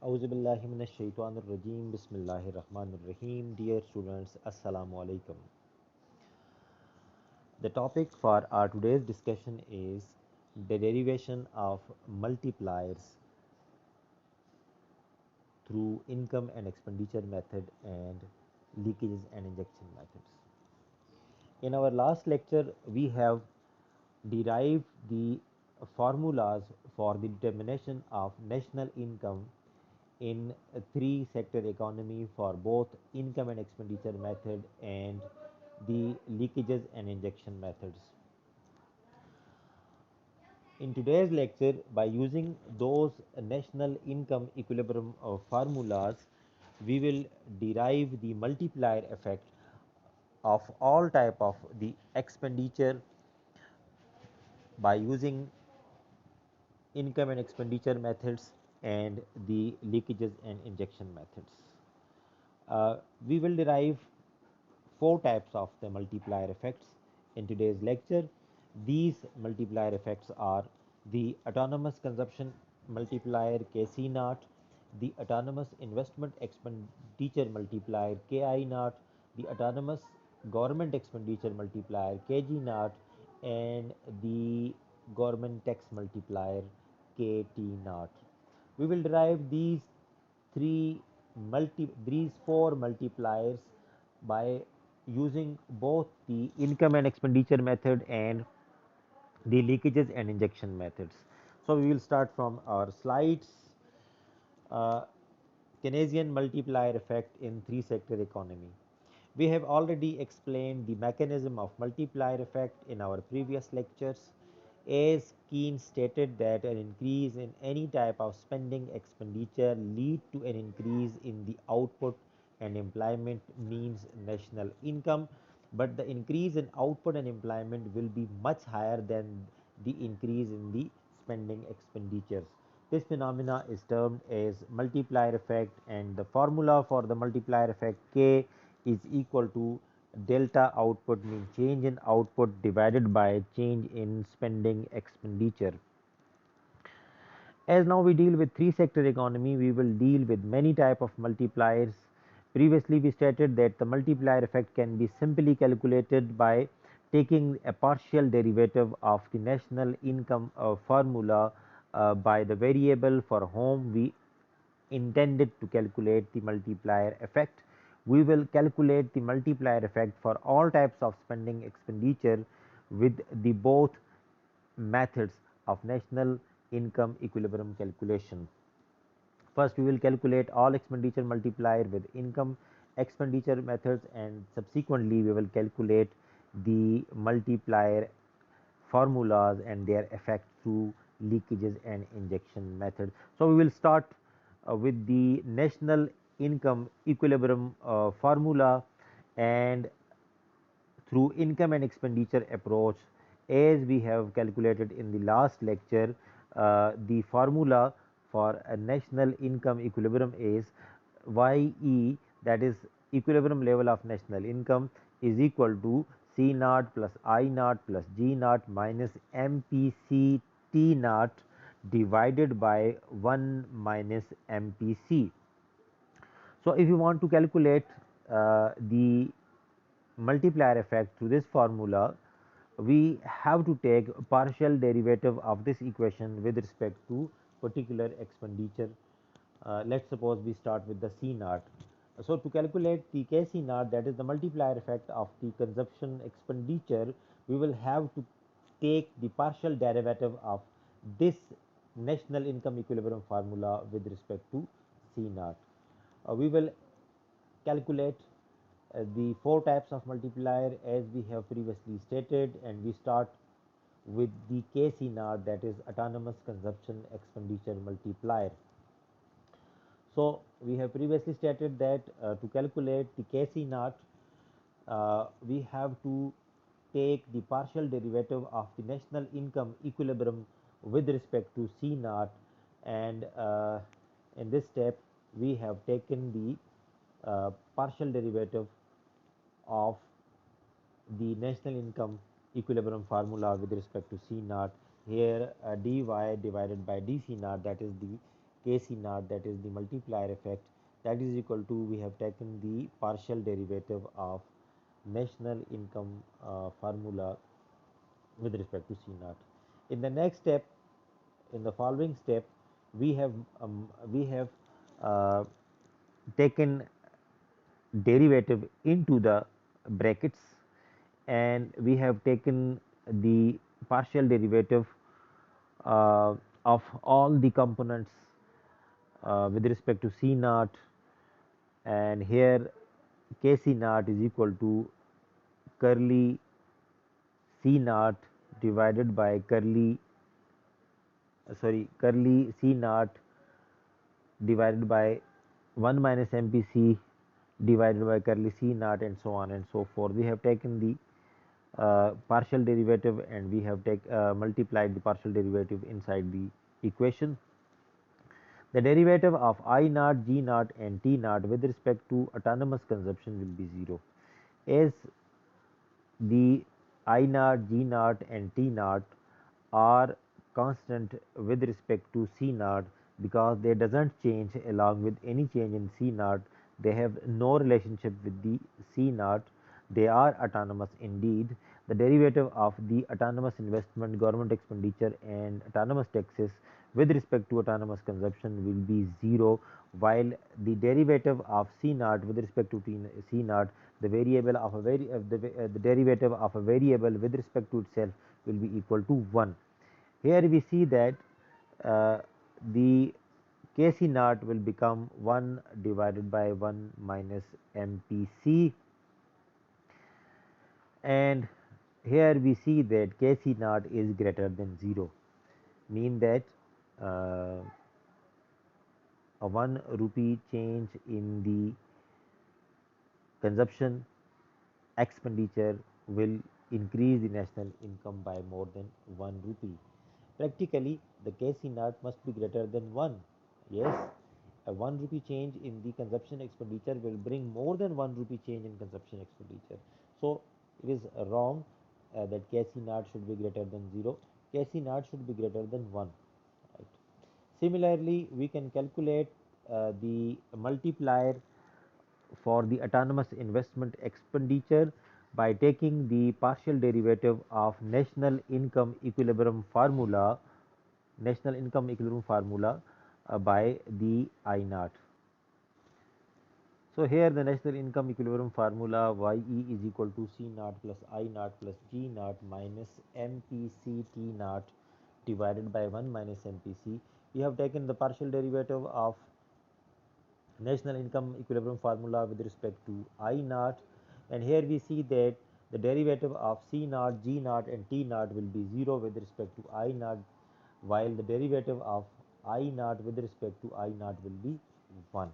Auzubillahiminash-shaytanir-rajim. Bismillahir-rahmanir-rahim. Dear students, Assalamu alaikum. The topic for our today's discussion is the derivation of multipliers through income and expenditure method and leakages and injection methods. In our last lecture, we have derived the formulas for the determination of national income in a three sector economy for both income and expenditure method and the leakages and injection methods. In today's lecture, by using those national income equilibrium formulas, we will derive the multiplier effect of all type of the expenditure by using income and expenditure methods and the leakages and injection methods. We will derive four types of the multiplier effects in today's lecture. These multiplier effects are the autonomous consumption multiplier Kc naught, the autonomous investment expenditure multiplier Ki naught, the autonomous government expenditure multiplier Kg naught, and the government tax multiplier Kt naught. We will derive these four multipliers by using both the income and expenditure method and the leakages and injection methods. So we will start from our slides. uh, Keynesian multiplier effect in three sector economy. We have already explained the mechanism of multiplier effect in our previous lectures. As Keynes stated that an increase in any type of spending expenditure lead to an increase in the output and employment means national income, but the increase in output and employment will be much higher than the increase in the spending expenditures. This phenomena is termed as multiplier effect, and the formula for the multiplier effect K is equal to delta output, means change in output divided by change in spending expenditure. As now we deal with three sector economy, we will deal with many type of multipliers. Previously we stated that the multiplier effect can be simply calculated by taking a partial derivative of the national income formula by the variable for whom we intended to calculate the multiplier effect. We will calculate the multiplier effect for all types of spending expenditure with the both methods of national income equilibrium calculation. First, we will calculate all expenditure multiplier with income expenditure methods, and subsequently we will calculate the multiplier formulas and their effect through leakages and injection method. So we will start with the national income equilibrium formula, and through income and expenditure approach, as we have calculated in the last lecture. The formula for a national income equilibrium is YE, that is equilibrium level of national income, is equal to C naught plus I naught plus G naught minus MPC T naught divided by 1 minus MPC. So if you want to calculate the multiplier effect through this formula, we have to take partial derivative of this equation with respect to particular expenditure. Let's suppose we start with the C naught. So to calculate the Kc naught, that is the multiplier effect of the consumption expenditure, we will have to take the partial derivative of this national income equilibrium formula with respect to C naught. We will calculate the four types of multiplier as we have previously stated, and we start with the Kc naught, that is autonomous consumption expenditure multiplier. So we have previously stated that to calculate the Kc naught, we have to take the partial derivative of the national income equilibrium with respect to C naught, and in this step we have taken the partial derivative of the national income equilibrium formula with respect to C naught. Here dy divided by dC naught, that is the Kc naught, that is the multiplier effect, that is equal to, we have taken the partial derivative of national income formula with respect to C naught. In the next step, in the following step, we have uh, taken derivative into the brackets, and we have taken the partial derivative of all the components with respect to C naught, and here Kc naught is equal to curly C naught divided by curly C naught divided by 1 minus MPC divided by curly C naught, and so on and so forth. We have taken the partial derivative, and we have multiplied the partial derivative inside the equation. The derivative of I naught, G naught and T naught with respect to autonomous consumption will be 0, as the I naught, G naught and T naught are constant with respect to C naught, because they doesn't change along with any change in C naught. They have no relationship with the C naught. They are autonomous indeed. The derivative of the autonomous investment, government expenditure and autonomous taxes with respect to autonomous consumption will be 0, while the derivative of C naught with respect to C naught, the variable of a the derivative of a variable with respect to itself will be equal to 1. Here we see that the Kc naught will become 1 divided by 1 minus MPC, and here we see that Kc naught is greater than 0, mean that uh, a 1 rupee change in the consumption expenditure will increase the national income by more than 1 rupee. Practically, the Kc naught must be greater than 1. Yes, a 1 rupee change in the consumption expenditure will bring more than 1 rupee change in consumption expenditure. So, it is wrong that Kc naught should be greater than 0. Kc naught should be greater than 1. Right. Similarly, we can calculate the multiplier for the autonomous investment expenditure by taking the partial derivative of national income equilibrium formula by the I naught. So here the national income equilibrium formula, YE is equal to C naught plus I naught plus G naught minus MPC T naught divided by 1 minus MPC. We have taken the partial derivative of national income equilibrium formula with respect to I naught, and here we see that the derivative of C naught, G naught and T naught will be 0 with respect to I naught, while the derivative of I naught with respect to I naught will be 1.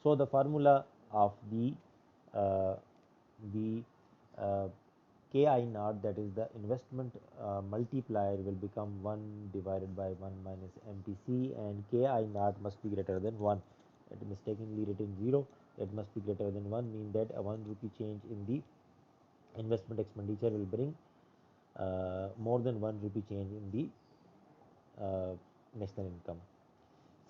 So, the formula of uh, the uh, Ki naught, that is the investment multiplier, will become 1 divided by 1 minus MPC, and Ki naught must be greater than 1. It mistakenly written 0, it must be greater than 1, mean that a 1 rupee change in the investment expenditure will bring more than 1 rupee change in the national income.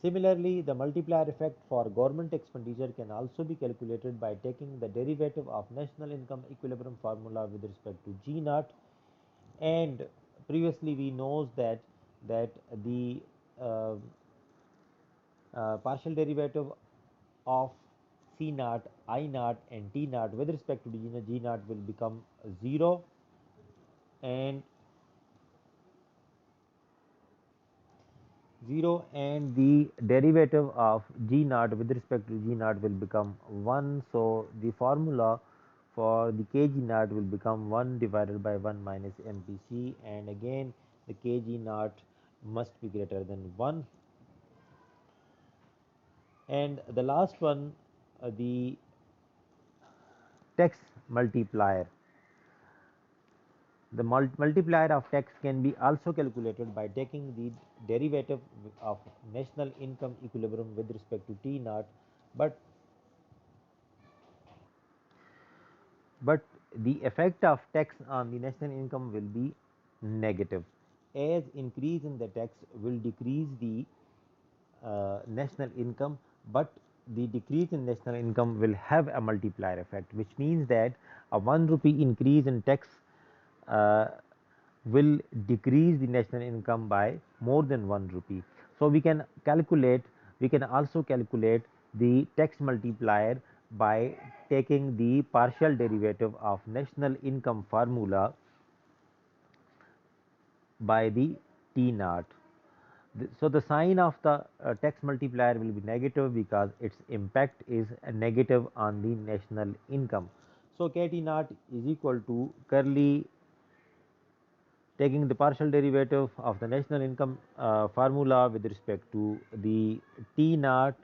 Similarly, the multiplier effect for government expenditure can also be calculated by taking the derivative of national income equilibrium formula with respect to G naught, and previously we knows that the uh, partial derivative of C naught, I naught and T naught with respect to G naught will become 0, and 0, and the derivative of G naught with respect to G naught will become 1. So, the formula for the Kg naught will become 1 divided by 1 minus MPC, and again the Kg naught must be greater than 1. And the last one, the tax multiplier. The multiplier of tax can be also calculated by taking the derivative of national income equilibrium with respect to T naught, but the effect of tax on the national income will be negative, as increase in the tax will decrease the national income, but the decrease in national income will have a multiplier effect, which means that a 1 rupee increase in tax uh, will decrease the national income by more than 1 rupee. So we can also calculate the tax multiplier by taking the partial derivative of national income formula by the T naught. So the sign of the tax multiplier will be negative because its impact is a negative on the national income. So KT naught is equal to curly, taking the partial derivative of the national income formula with respect to the T naught,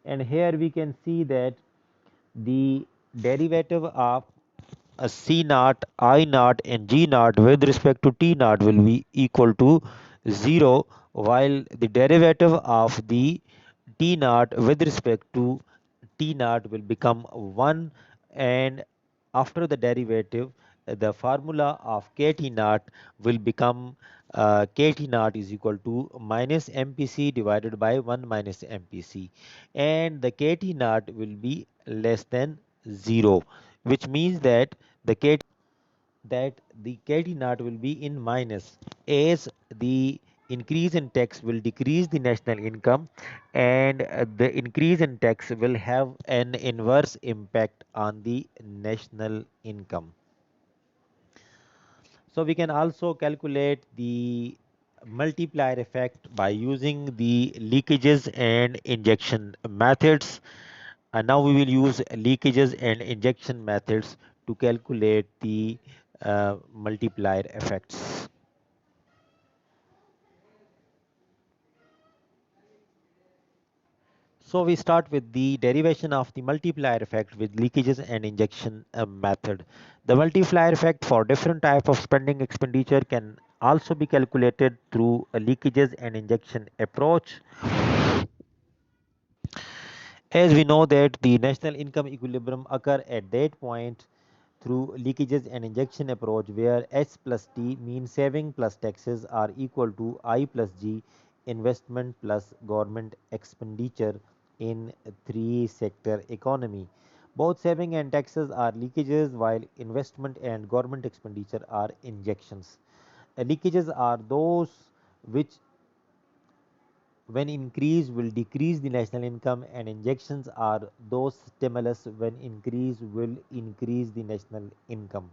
and here we can see that the derivative of a C naught, I naught and G naught with respect to T naught will be equal to 0, while the derivative of the T naught with respect to T naught will become 1, and after the derivative the formula of KT naught will become KT naught is equal to minus MPC divided by 1 minus MPC, and the KT naught will be less than 0, which means that the KT naught will be in minus, as the increase in tax will decrease the national income, and the increase in tax will have an inverse impact on the national income. So we can also calculate the multiplier effect by using the leakages and injection methods. And now we will use leakages and injection methods to calculate the multiplier effects. So we start with the derivation of the multiplier effect with leakages and injection method. The multiplier effect for different type of spending expenditure can also be calculated through a leakages and injection approach. As we know that the national income equilibrium occur at that point through leakages and injection approach, where S plus T means saving plus taxes are equal to I plus G investment plus government expenditure in three sector economy. Both saving and taxes are leakages, while investment and government expenditure are injections. Leakages are those which when increase will decrease the national income, and injections are those stimulus when increase will increase the national income.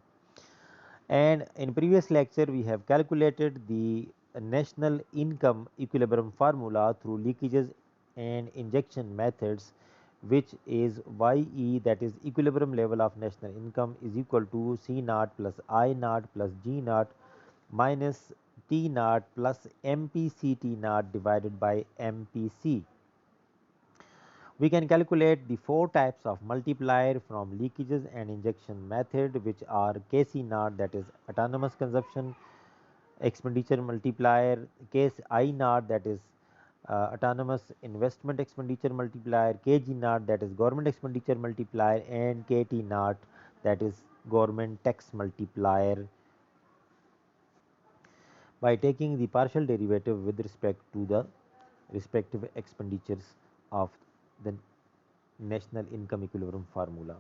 And in previous lecture we have calculated the national income equilibrium formula through leakages and injection methods, which is YE, that is equilibrium level of national income, is equal to C naught plus I naught plus G naught minus T naught plus MPC T naught divided by MPC. We can calculate the four types of multiplier from leakages and injection method, which are KC naught, that is autonomous consumption expenditure multiplier, case I naught, that is autonomous investment expenditure multiplier, KG naught, that is government expenditure multiplier, and KT naught, that is government tax multiplier, by taking the partial derivative with respect to the respective expenditures of the national income equilibrium formula.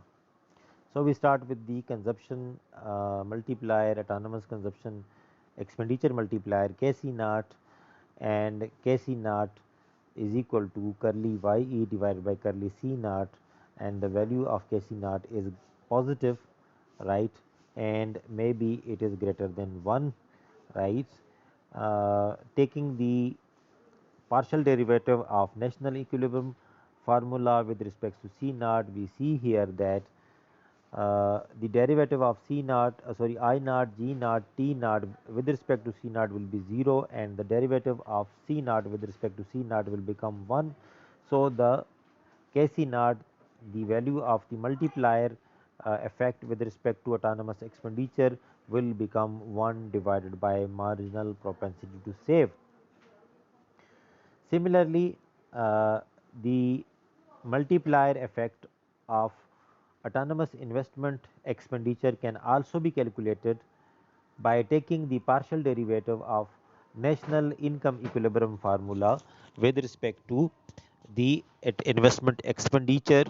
So we start with the consumption multiplier, autonomous consumption expenditure multiplier, KC naught, and KC naught is equal to curly YE divided by curly C naught, and the value of KC naught is positive, right, and maybe it is greater than 1, right. Taking the partial derivative of national equilibrium formula with respect to C naught, we see here that the derivative of C naught, I naught, G naught, T naught with respect to C naught will be 0, and the derivative of C naught with respect to C naught will become 1. So the KC naught, the value of the multiplier effect with respect to autonomous expenditure, will become 1 divided by marginal propensity to save. Similarly, the multiplier effect of autonomous investment expenditure can also be calculated by taking the partial derivative of national income equilibrium formula with respect to the investment expenditure.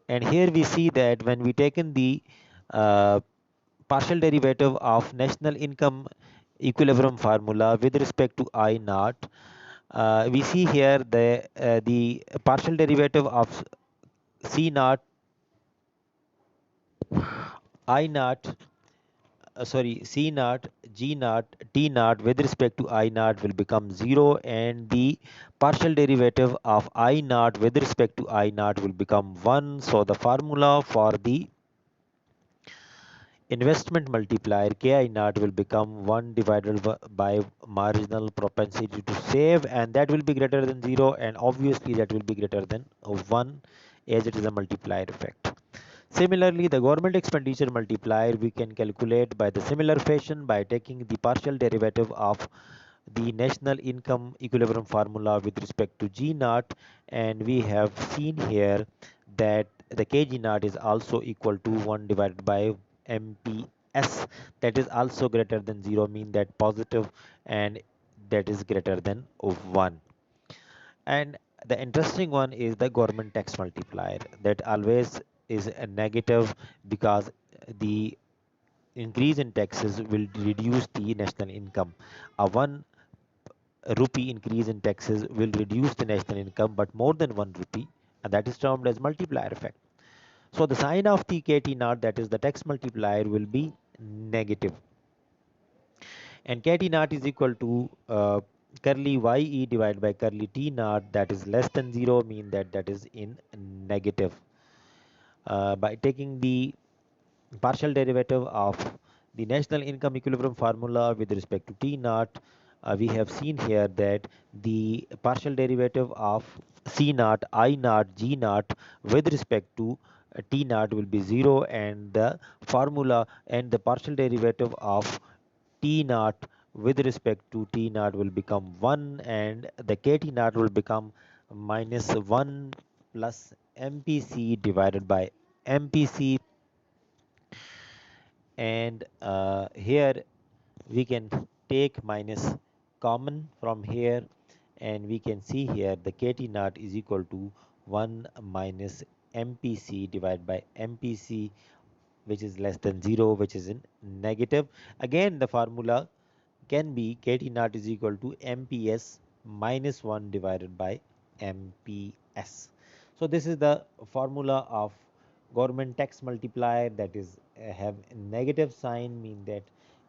And here we see that when we taken the uh, partial derivative of national income equilibrium formula with respect to I naught, we see here the partial derivative of C naught, I naught, sorry, C naught, G naught, T naught with respect to I naught will become 0, and the partial derivative of I naught with respect to I naught will become 1. So the formula for the investment multiplier Ki naught will become 1 divided by marginal propensity to save, and that will be greater than 0, and obviously that will be greater than 1 as it is a multiplier effect. Similarly, the government expenditure multiplier we can calculate by the similar fashion by taking the partial derivative of the national income equilibrium formula with respect to G naught, and we have seen here that the Kg naught is also equal to 1 divided by MPS, that is also greater than 0, mean that positive, and that is greater than 1. And the interesting one is the government tax multiplier, that always is a negative, because the increase in taxes will reduce the national income. A 1 rupee increase in taxes will reduce the national income, but more than 1 rupee, and that is termed as multiplier effect. So the sign of the KT naught, that is the tax multiplier, will be negative, and KT naught is equal to curly YE divided by curly T naught, that is less than 0, mean that that is in negative. By taking the partial derivative of the national income equilibrium formula with respect to T naught, we have seen here that the partial derivative of C naught, I naught, G naught with respect to T naught will be 0, and the formula and the partial derivative of T naught with respect to T naught will become 1, and the KT naught will become minus 1 plus MPC divided by MPC. And here we can take minus common from here, and we can see here the KT naught is equal to 1 minus MPC divided by MPC, which is less than 0, which is in negative. Again, the formula can be KT naught is equal to MPS minus 1 divided by MPS. So this is the formula of government tax multiplier, that is have a negative sign, mean that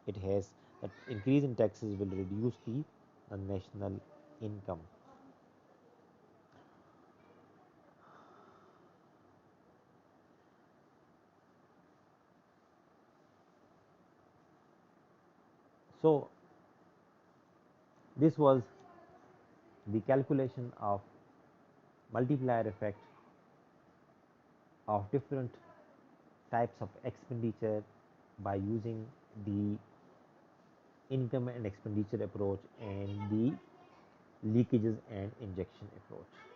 it has that increase in taxes will reduce the national income. So this was the calculation of multiplier effect of different types of expenditure by using the income and expenditure approach and the leakages and injection approach.